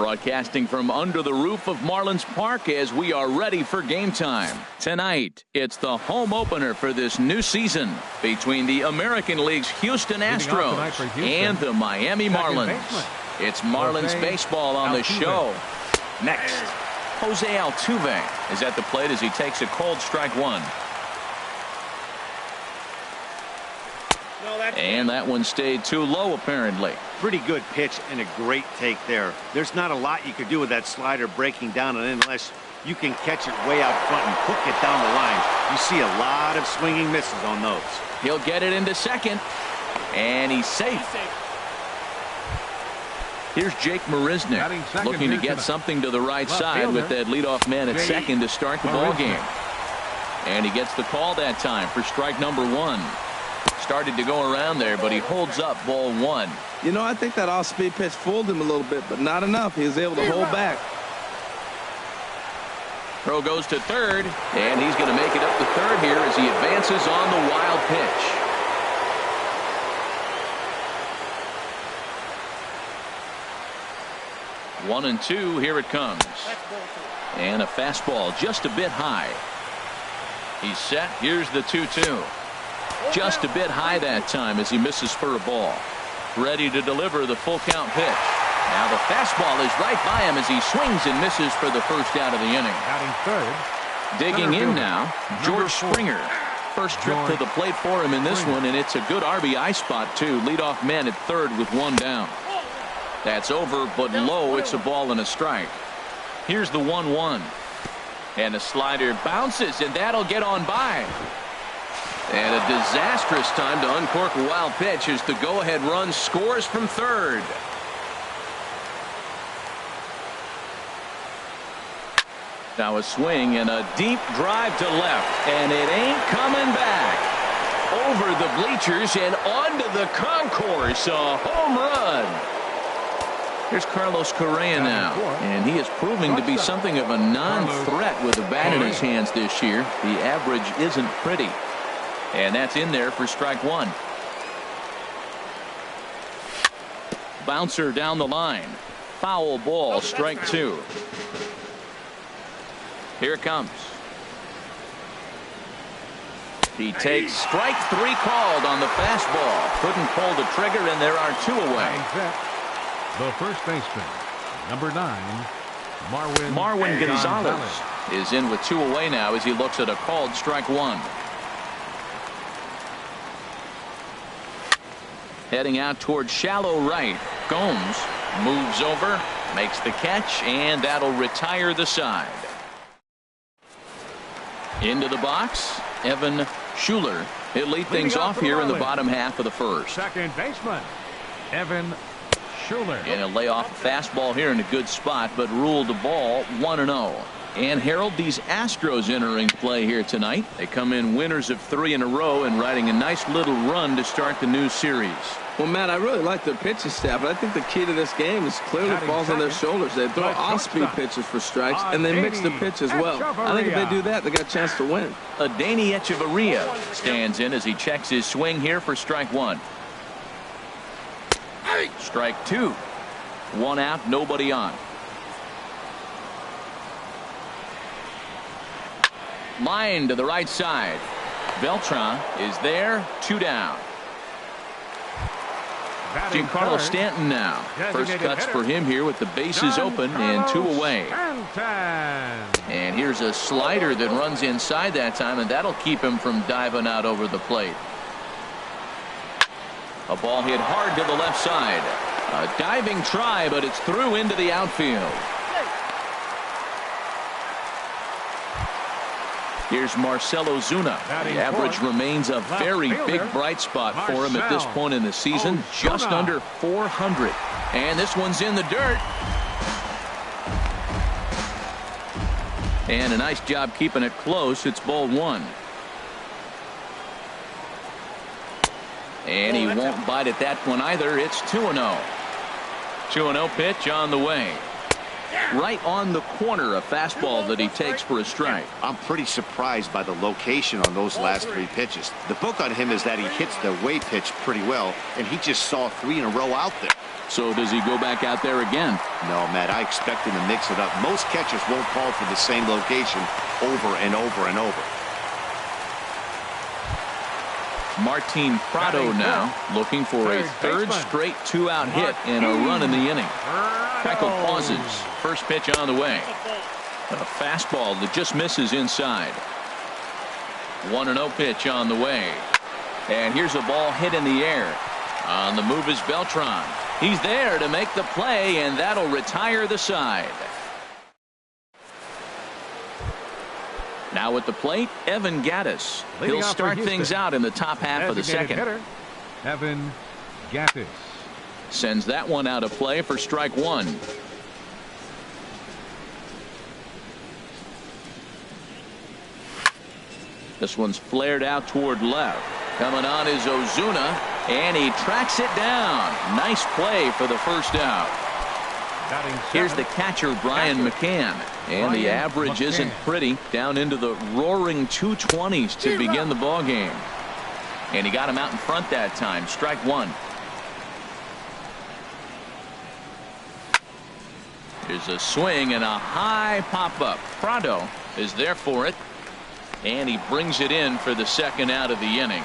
Broadcasting from under the roof of Marlins Park as we are ready for game time. Tonight, it's the home opener for this new season between the American League's Houston Astros and the Miami Marlins. It's Marlins baseball on the show. Next, Jose Altuve is at the plate as he takes a cold strike one. And that one stayed too low, apparently. Pretty good pitch and a great take there. There's not a lot you could do with that slider breaking down, and unless you can catch it way out front and hook it down the line, you see a lot of swinging misses on those. He'll get it into second, and he's safe. Here's Jake Marisnick looking to get something to the right side with that leadoff man at second to start the ball game. And he gets the call that time for strike number one. Started to go around there, but he holds up ball one. You know, I think that off-speed pitch fooled him a little bit, but not enough. He was able to hold back. Throw goes to third, and he's going to make it up to third here as he advances on the wild pitch. One and two, here it comes. And a fastball just a bit high. He's set. Here's the 2-2. Just a bit high that time as he misses for a ball. Ready to deliver the full count pitch. Now the fastball is right by him as he swings and misses for the first out of the inning. Batting third. Digging in now, George Springer. First trip to the plate for him in this one, and it's a good RBI spot too. Leadoff man at third with one down. That's over, but low. It's a ball and a strike. Here's the 1-1. And a slider bounces, and that'll get on by. And a disastrous time to uncork a wild pitch as the go-ahead run scores from third. Now a swing and a deep drive to left, and it ain't coming back. Over the bleachers and onto the concourse, a home run. Here's Carlos Correa now, and he is proving to be something of a non-threat with the bat in his hands this year. The average isn't pretty. And that's in there for strike one. Bouncer down the line. Foul ball, strike two. Here it comes. He takes strike three called on the fastball. Couldn't pull the trigger, and there are two away. The first baseman, number 9, Marwin Gonzalez is in with two away now as he looks at a called strike one. Heading out towards shallow right. Gomes moves over, makes the catch, and that'll retire the side. Into the box, Evan Schuler. He'll lead things off here in the bottom half of the first. Second baseman, Evan Schuler. And a layoff fastball here in a good spot, but ruled the ball 1-0. And Harold, these Astros entering play here tonight. They come in winners of 3 in a row and riding a nice little run to start the new series. Well, Matt, I really like their pitching staff, but I think the key to this game is clearly falls on their shoulders. They throw off-speed pitches for strikes, and they mix the pitch as well. I think if they do that, they got a chance to win. Adeiny Echeverria stands in as he checks his swing here for strike one. Strike two. One out, nobody on. Line to the right side. Beltran is there, 2 down. Giancarlo Stanton now. First cuts for him here with the bases open and 2 away. And here's a slider that runs inside that time, and that'll keep him from diving out over the plate. A ball hit hard to the left side. A diving try, but it's through into the outfield. Here's Marcell Ozuna. The average remains a very big bright spot for him at this point in the season. Just under 400. And this one's in the dirt. And a nice job keeping it close. It's ball one. And he won't bite at that one either. It's 2-0. 2-0 pitch on the way. Right on the corner, a fastball that he takes for a strike. I'm pretty surprised by the location on those last 3 pitches. The book on him is that he hits the way pitch pretty well, and he just saw 3 in a row out there. So does he go back out there again? No, Matt, I expect him to mix it up. Most catchers won't call for the same location over and over and over. Martin Prado now looking for a third straight 2-out hit and a run in the inning. Keuchel pauses. First pitch on the way. A fastball that just misses inside. 1-0 pitch on the way. And here's a ball hit in the air. On the move is Beltran. He's there to make the play, and that'll retire the side. Now at the plate, Evan Gattis. He'll start things out in the top half of the second. Hitter, Evan Gattis. Sends that one out of play for strike 1. This one's flared out toward left. Coming on is Ozuna, and he tracks it down. Nice play for the first out. Here's the catcher, Brian McCann. And the average isn't pretty, down into the roaring 220s to begin the ball game. And he got him out in front that time. Strike 1. There's a swing and a high pop-up. Prado is there for it. And he brings it in for the second out of the inning.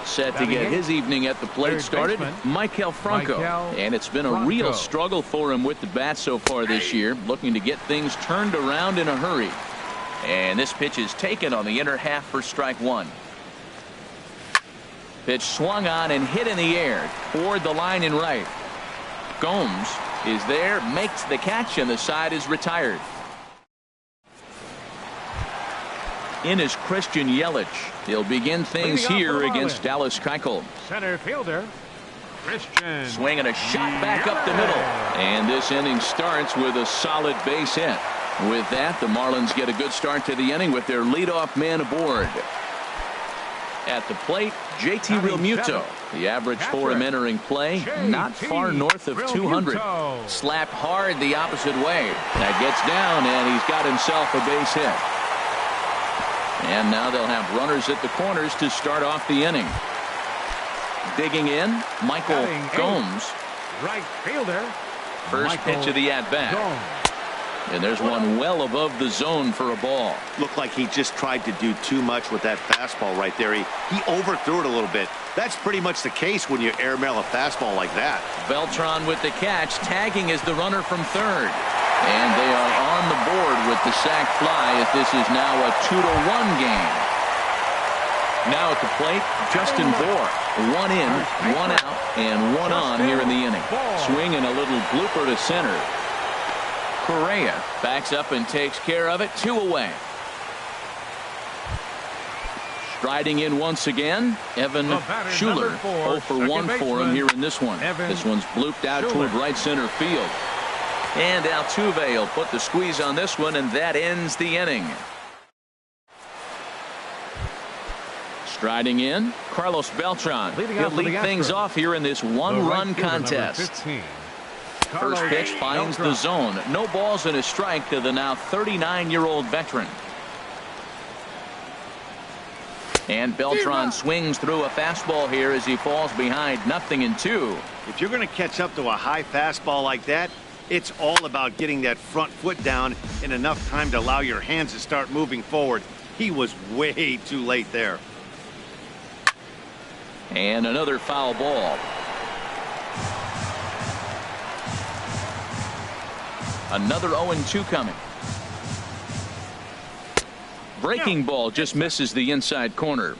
Set to get his evening at the plate started, Maikel Franco. And it's been a real struggle for him with the bat so far this year, looking to get things turned around in a hurry. And this pitch is taken on the inner half for strike 1. Pitch swung on and hit in the air toward the line in right. Gomes is there, makes the catch, and the side is retired. In is Christian Yelich. He'll begin things here against Dallas Keuchel. Center fielder, Christian. Swinging a shot back up the middle. And this inning starts with a solid base hit. With that, the Marlins get a good start to the inning with their leadoff man aboard. At the plate, JT Realmuto. The average for him entering play, not far north of 200. Slapped hard the opposite way. That gets down, and he's got himself a base hit. And now they'll have runners at the corners to start off the inning. Digging in, Michael Gomes. Right fielder. First pitch of the at-bat. And there's one well above the zone for a ball. Looked like he just tried to do too much with that fastball right there. He overthrew it a little bit. That's pretty much the case when you airmail a fastball like that. Beltran with the catch, tagging as the runner from third. And they are on the board with the sac fly as this is now a 2-1 game. Now at the plate, Justin Bour. 1 in, 1 out, and 1 on here in the inning. Swinging a little blooper to center. Correa backs up and takes care of it. 2 away. Striding in once again, Evan Schuler. 0 for 1 for him here in this one. This one's blooped out toward right center field. And Altuve will put the squeeze on this one, and that ends the inning. Striding in, Carlos Beltran. He'll lead things off here in this one-run contest. First pitch finds the zone. No balls and a strike to the now 39-year-old veteran. And Beltran swings through a fastball here as he falls behind 0-2. If you're going to catch up to a high fastball like that, it's all about getting that front foot down in enough time to allow your hands to start moving forward. He was way too late there. And another foul ball. Another 0-2 coming. Breaking ball just misses the inside corner.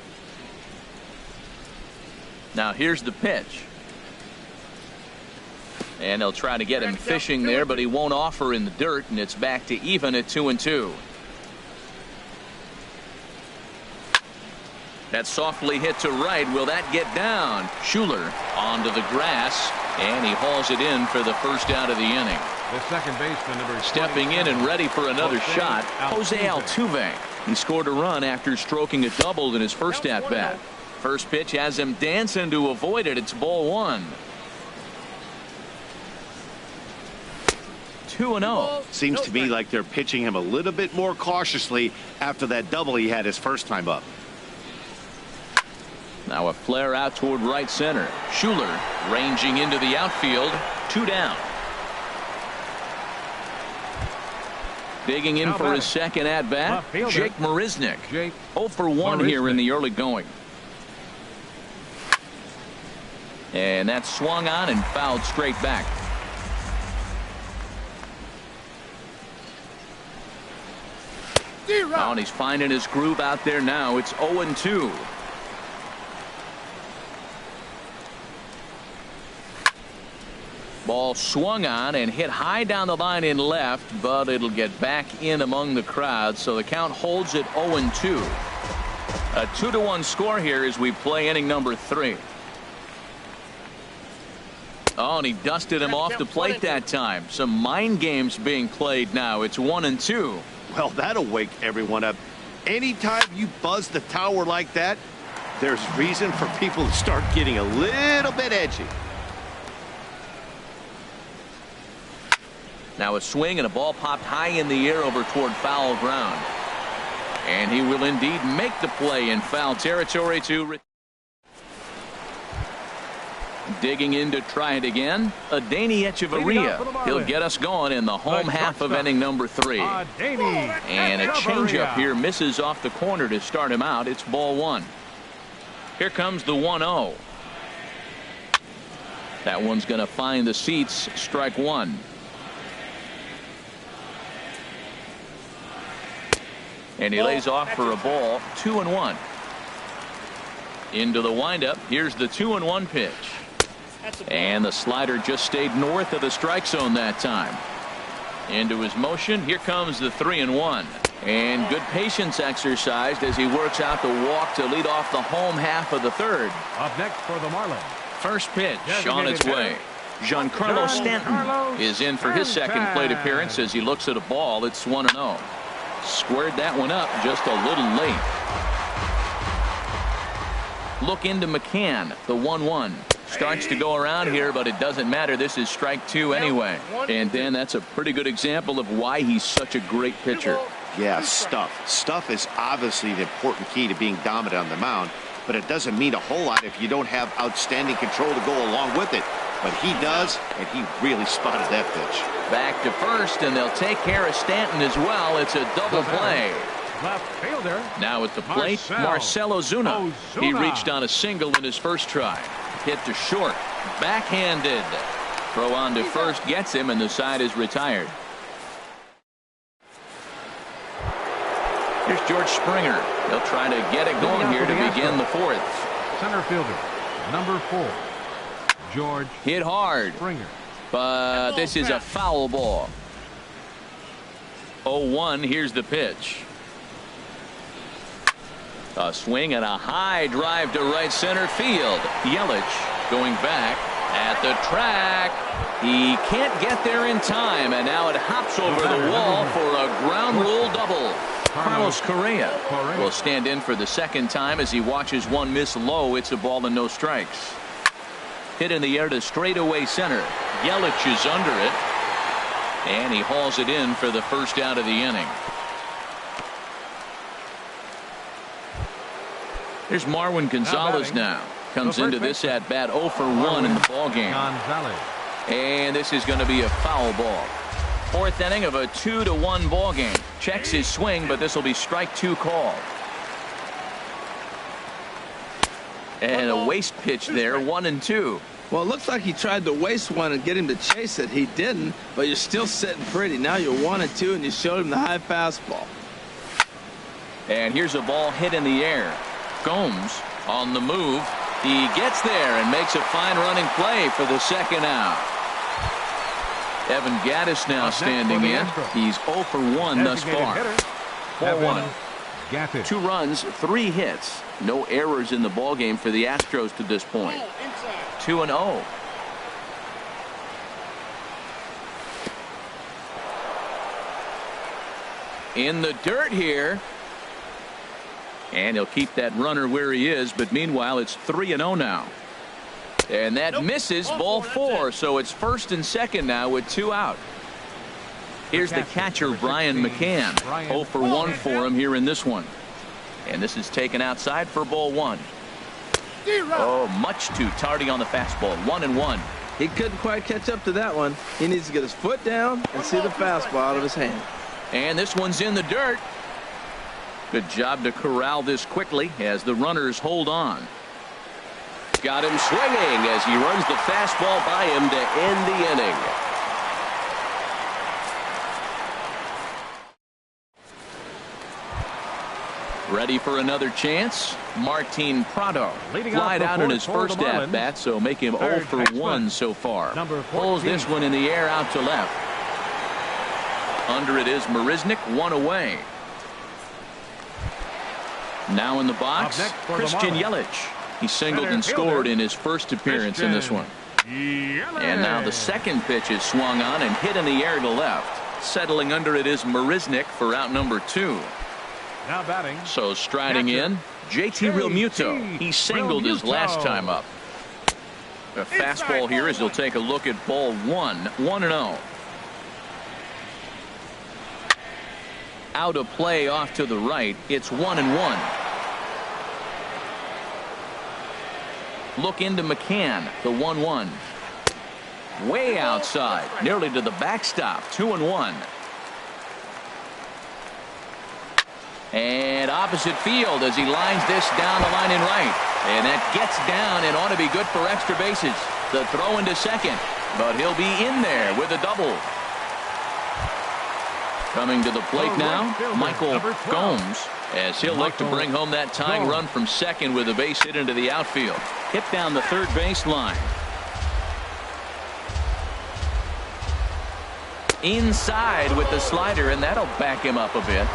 Now here's the pitch. And they'll try to get him fishing there, but he won't offer in the dirt, and it's back to even at 2-2. That softly hit to right. Will that get down? Schuler onto the grass, and he hauls it in for the first out of the inning. The second baseman, number stepping in and ready for another shot, Jose Altuve. He scored a run after stroking a double in his first at-bat. First pitch has him dancing to avoid it. It's ball 1. 2-0. Seems to me like they're pitching him a little bit more cautiously after that double he had his first time up. Now a flare out toward right center. Schuler ranging into the outfield. 2 down. Digging in for his second at bat, Jake Marisnick. 0 for 1 here in the early going. And that's swung on and fouled straight back. Oh, and he's finding his groove out there now. It's 0-2. Ball swung on and hit high down the line in left, but it'll get back in among the crowd, so the count holds at 0-2. A 2-1 score here as we play inning number 3. Oh, and he dusted him off the plate that time. Some mind games being played now. It's 1-2. Well, that'll wake everyone up. Anytime you buzz the tower like that, there's reason for people to start getting a little bit edgy. Now a swing and a ball popped high in the air over toward foul ground. And he will indeed make the play in foul territory to digging in to try it again. Adeiny Echeverria. He'll get us going in the home half of inning number 3. And a changeup here misses off the corner to start him out. It's ball 1. Here comes the 1-0. That one's going to find the seats. Strike 1. And he lays off for a ball. 2-1. Into the windup. Here's the 2-1 pitch. And the slider just stayed north of the strike zone that time. Into his motion. Here comes the 3-1. And good patience exercised as he works out the walk to lead off the home half of the 3rd. Up next for the Marlins. First pitch on its way. Giancarlo Stanton is in for his second plate appearance as he looks at a ball. It's 1-0. Squared that one up just a little late. Look into McCann. The 1-1 starts to go around here, but it doesn't matter. This is strike 2 anyway. And then that's a pretty good example of why he's such a great pitcher. Yeah, stuff. Stuff is obviously the important key to being dominant on the mound, but it doesn't mean a whole lot if you don't have outstanding control to go along with it. But he does, and he really spotted that pitch. Back to first, and they'll take care of Stanton as well. It's a double play. Left fielder. Now at the plate, Marcell Ozuna. He reached on a single in his first try. Hit to short. Backhanded. Throw on to first gets him, and the side is retired. Here's George Springer. They'll try to get it going here to begin the 4th. Center fielder, number 4. George hit hard, Springer. But this is a foul ball. 0-1. Here's the pitch. A swing and a high drive to right center field. Yelich going back at the track. He can't get there in time, and now it hops over the wall for a ground rule double. Carlos Correa will stand in for the second time as he watches one miss low. It's a ball and no strikes. Hit in the air to straightaway center. Yelich is under it, and he hauls it in for the first out of the inning. Here's Marwin Gonzalez now. Comes into this at bat 0 for 1 in the ball game. And this is going to be a foul ball. 4th inning of a 2-1 ball game. Checks his swing, but this will be strike 2 called. And a waste pitch there, 1-2. Well, it looks like he tried to waste one and get him to chase it. He didn't, but you're still sitting pretty. Now you're 1-2, and you showed him the high fastball. And here's a ball hit in the air. Gomes on the move. He gets there and makes a fine running play for the second out. Evan Gattis now standing in. He's 0 for 1 thus far. 4-1. 2 runs, 3 hits. No errors in the ballgame for the Astros to this point. 2-0. In the dirt here. And he'll keep that runner where he is, but meanwhile it's 3-0 now. And that misses, ball 4, so it's 1st and 2nd now with 2 out. Here's the catcher, Brian McCann. 0 for 1 for him here in this one. And this is taken outside for ball 1. Oh, much too tardy on the fastball. 1-1. He couldn't quite catch up to that one. He needs to get his foot down and see the fastball out of his hand. And this one's in the dirt. Good job to corral this quickly as the runners hold on. Got him swinging as he runs the fastball by him to end the inning. Ready for another chance. Martin Prado flied out in his first at bat, so make him 0 for 1 so far. Pulls this one in the air out to left. Under it is Marisnik, 1 away. Now in the box, Christian Yelich. He singled and scored in his first appearance in this one. And now the second pitch is swung on and hit in the air to left. Settling under it is Marisnik for out number 2. Now batting. So striding in, JT Realmuto. He singled his last time up. A fastball here as he'll take a look at ball 1. 1-0. Out of play off to the right. It's 1-1. Look into McCann. The 1-1. Way outside. Nearly to the backstop. 2-1. And opposite field as he lines this down the line in right. And that gets down and ought to be good for extra bases. The throw into second. But he'll be in there with a double. Coming to the plate now, Michael Gomes, as he'll look to bring home that tying run from second with a base hit into the outfield. Hit down the third base line. Inside with the slider, and that'll back him up a bit.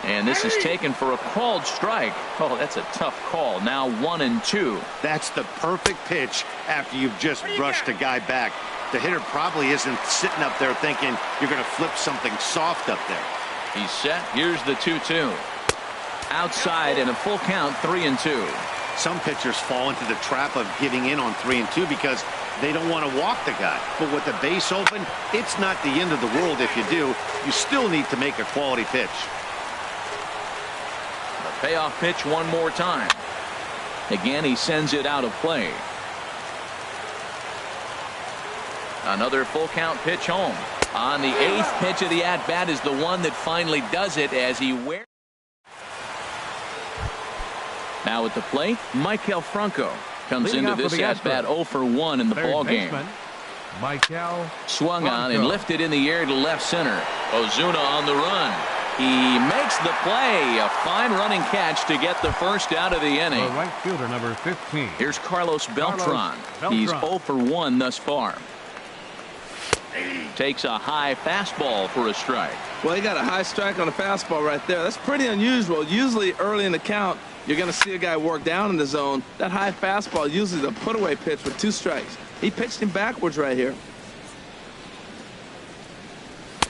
And this is taken for a called strike. Oh, that's a tough call. Now 1-2. That's the perfect pitch after you've just brushed a guy back. The hitter probably isn't sitting up there thinking you're going to flip something soft up there. He's set. Here's the 2-2. Outside and a full count, 3-2. Some pitchers fall into the trap of giving in on 3-2 because they don't want to walk the guy. But with the base open, it's not the end of the world if you do. You still need to make a quality pitch. The payoff pitch one more time. Again, he sends it out of play. Another full count pitch home. On the 8th pitch of the at-bat is the one that finally does it as he wears. Now at the plate, Maikel Franco comes into this at-bat 0 for 1 in the ball game. Swung on and lifted in the air to left center. Ozuna on the run. He makes the play. A fine running catch to get the first out of the inning. The right fielder, number 15. Here's Carlos Beltran. He's 0 for 1 thus far. Takes a high fastball for a strike. Well, he got a high strike on a fastball right there. That's pretty unusual. Usually early in the count, you're going to see a guy work down in the zone. That high fastball usually the put-away pitch with 2 strikes. He pitched him backwards right here.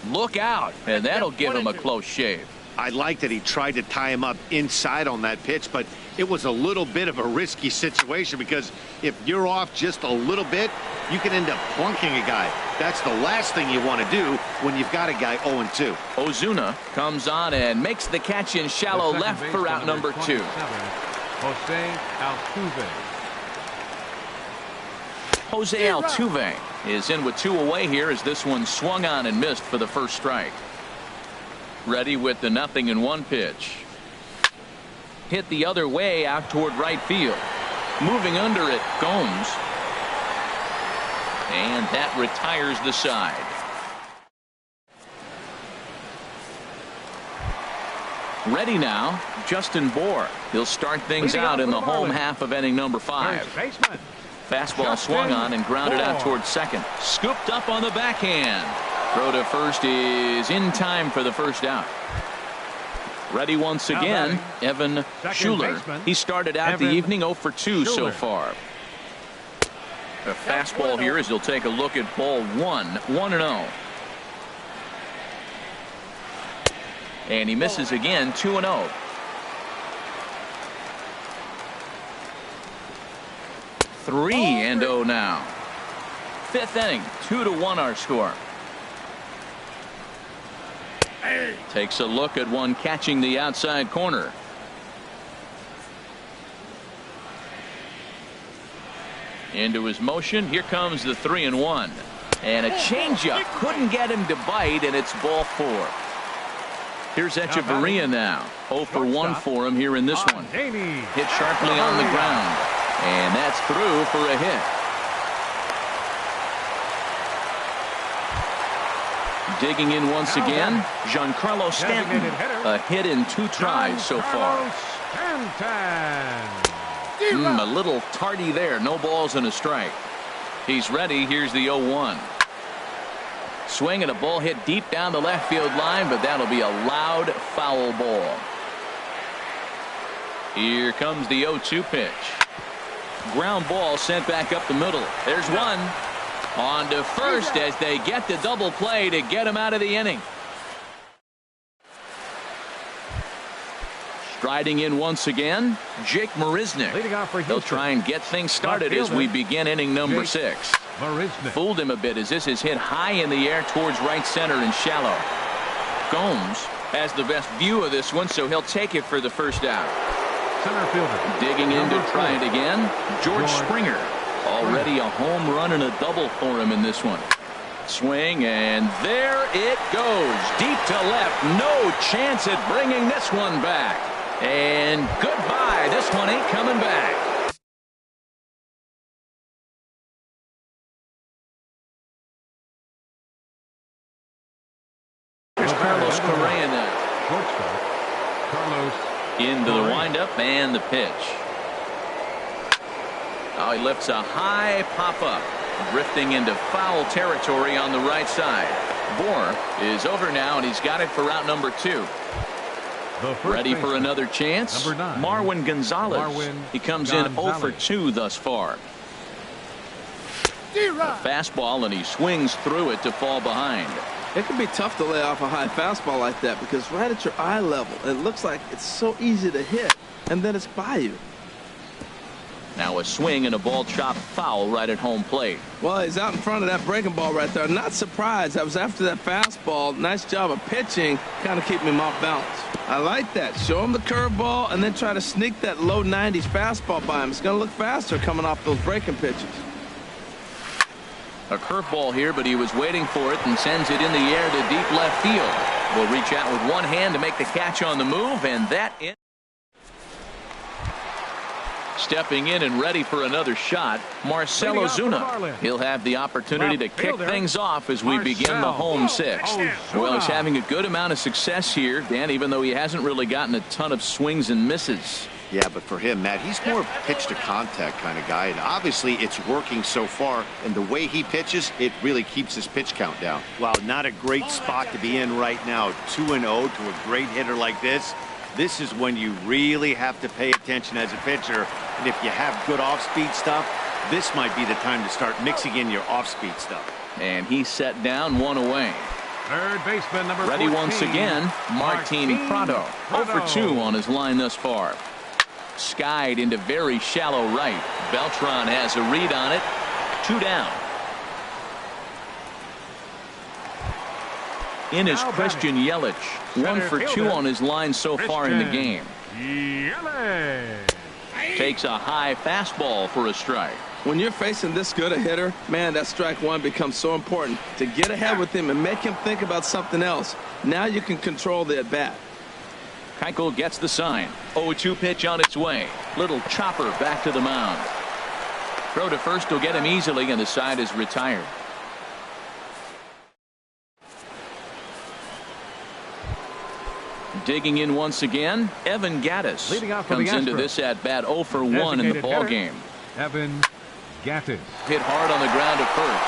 Look out, and that'll give him a close shave. I like that he tried to tie him up inside on that pitch, but it was a little bit of a risky situation because if you're off just a little bit, you can end up plunking a guy. That's the last thing you want to do when you've got a guy 0-2. Ozuna comes on and makes the catch in shallow left for out number 2. Jose Altuve. Jose Altuve is in with 2 away here as this one swung on and missed for the first strike. Ready with the 0-1 pitch. Hit the other way out toward right field. Moving under it, Gomes. And that retires the side. Ready now, Justin Bour. He'll start things out in the home half of inning number 5. Fastball swung on and grounded out towards second. Scooped up on the backhand. Throw to first is in time for the first out. Ready once again, Evan Schuler. He started out the evening 0 for 2 so far. A fastball here as he'll take a look at ball 1. 1-0. And he misses again. 2-0. Three and 0 now. fifth inning. 2-1 our score. Takes a look at one catching the outside corner. Into his motion. Here comes the 3-1. And a changeup. Couldn't get him to bite, and it's ball 4. Here's Echeverria now. 0 for 1 for him here in this one. Hit sharply on the ground. And that's through for a hit. Digging in once again, Giancarlo Stanton. A hit in 2 tries so far. A little tardy there. No balls and a strike. He's ready. Here's the 0-1. Swing and a ball hit deep down the left field line, but that'll be a loud foul ball. Here comes the 0-2 pitch. Ground ball sent back up the middle. There's one. On to first as they get the double play to get him out of the inning. Striding in once again, Jake Marisnick. They'll try and get things started as we begin inning number 6. Fooled him a bit as this is hit high in the air towards right center and shallow. Gomes has the best view of this one, so he'll take it for the first out. Center fielder. Digging in to try it again, George Springer. Already a home run and a double for him in this one. Swing, and there it goes. Deep to left. No chance at bringing this one back. And goodbye. This one ain't coming back. Here's Carlos Correa now. Shortstop, Carlos. Into the windup and the pitch. Oh, he lifts a high pop-up. Drifting into foul territory on the right side. Bohr is over now, and he's got it for route number 2. Ready for another chance. Number 9. Marwin Gonzalez. He comes in 0 for 2 thus far. A fastball, and he swings through it to fall behind. It can be tough to lay off a high fastball like that because right at your eye level, it looks like it's so easy to hit, and then it's by you. Now a swing and a ball chopped foul right at home plate. Well, he's out in front of that breaking ball right there. Not surprised. I was after that fastball. Nice job of pitching, kind of keeping him off balance. I like that. Show him the curveball and then try to sneak that low 90s fastball by him. It's going to look faster coming off those breaking pitches. A curveball here, but he was waiting for it and sends it in the air to deep left field. Will reach out with one hand to make the catch on the move, and that in. Stepping in and ready for another shot, Marcell Ozuna. He'll have the opportunity to kick things off as we begin the home 6th. Well, he's having a good amount of success here, Dan, even though he hasn't really gotten a ton of swings and misses. Yeah, but for him, Matt, he's more pitch to contact kind of guy, and obviously it's working so far, and the way he pitches, it really keeps his pitch count down. Wow, not a great spot to be in right now. 2-0 to a great hitter like this. This is when you really have to pay attention as a pitcher, and if you have good off-speed stuff, this might be the time to start mixing in your off-speed stuff. And he's set down, one away. Third baseman number 14. Ready once again, Martin Prado. 0 for 2 on his line thus far. Skied into very shallow right. Beltran has a read on it. 2 down. In is Christian Yelich. 1 for 2 on his line so far in the game. Takes a high fastball for a strike. When you're facing this good a hitter, man, that strike one becomes so important to get ahead with him and make him think about something else. Now you can control the at-bat. Keuchel gets the sign. 0-2 pitch on its way. Little chopper back to the mound. Throw to first will get him easily, and the side is retired. Digging in once again, Evan Gattis comes into this at bat 0 for 1 in the ball game. Evan Gattis hit hard on the ground at first,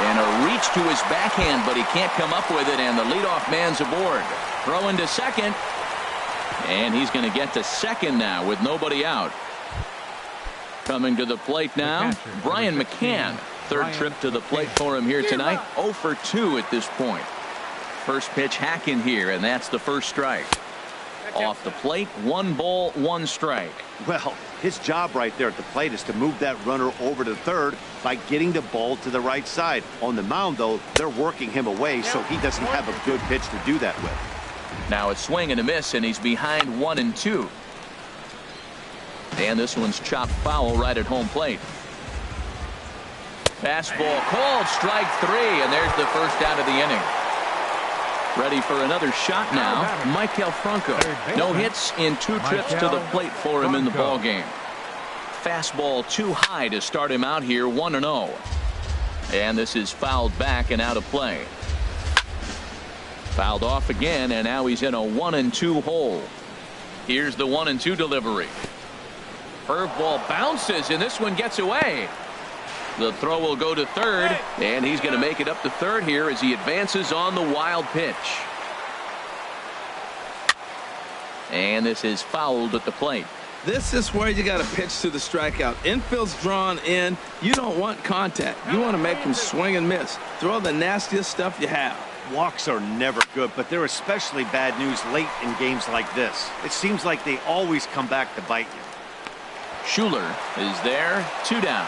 and a reach to his backhand, but he can't come up with it, and the leadoff man's aboard. Throwing to second, and he's going to get to second now with nobody out. Coming to the plate now, Brian McCann. Third trip to the plate for him here tonight. 0 for 2 at this point. First pitch hack in here, and that's the first strike. Off the plate, 1 ball, 1 strike. Well, his job right there at the plate is to move that runner over to third by getting the ball to the right side. On the mound, though, they're working him away, so he doesn't have a good pitch to do that with. Now it's swing and a miss, and he's behind 1-2. And this one's chopped foul right at home plate. Fastball called, strike 3, and there's the first out of the inning. Ready for another shot now, Maikel Franco. No hits in 2 trips to the plate for him in the ball game. Fastball too high to start him out here, 1-0. And this is fouled back and out of play. Fouled off again, and now he's in a 1-2 hole. Here's the 1-2 delivery. Curveball bounces, and this one gets away. The throw will go to third, and he's going to make it up to third here as he advances on the wild pitch. And this is fouled at the plate. This is where you got to pitch to the strikeout. Infield's drawn in. You don't want contact. You want to make him swing and miss. Throw the nastiest stuff you have. Walks are never good, but they're especially bad news late in games like this. It seems like they always come back to bite you. Schuler is there, 2 down.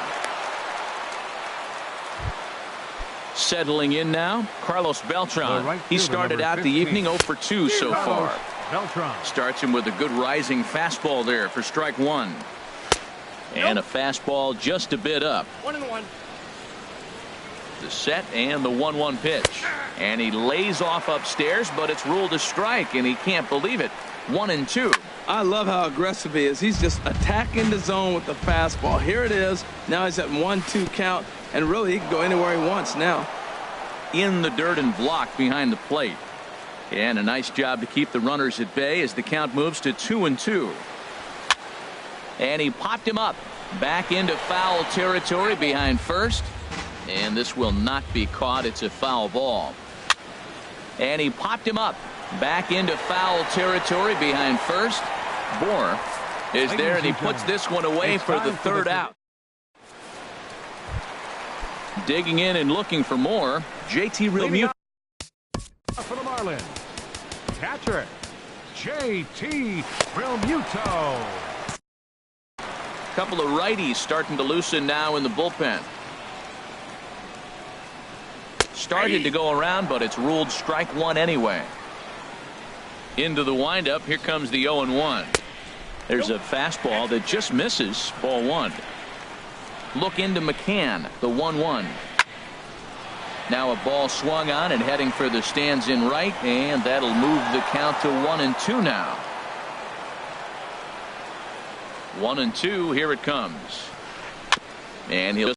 Settling in now, Carlos Beltran. He started out the evening 0 for 2 so far. Starts him with a good rising fastball there for strike 1. And a fastball just a bit up. 1-1. The set and the 1-1 pitch. And he lays off upstairs, but it's ruled a strike, and he can't believe it. 1-2. I love how aggressive he is. He's just attacking the zone with the fastball. Here it is. Now he's at 1-2 count, and really he can go anywhere he wants now. In the dirt and blocked behind the plate. And a nice job to keep the runners at bay as the count moves to 2-2. And he popped him up back into foul territory behind first. And this will not be caught. It's a foul ball. And he popped him up back into foul territory behind first. Bohr is there, and he puts this one away for the third out. Digging in and looking for more, JT Realmuto. For the Marlins, catcher JT Realmuto. Couple of righties starting to loosen now in the bullpen. Started to go around, but it's ruled strike 1 anyway. Into the windup, here comes the 0-1. There's a fastball that just misses, ball 1. Look into McCann, the 1-1. Now a ball swung on and heading for the stands in right, and that'll move the count to 1-2 now. 1-2, here it comes. And he'll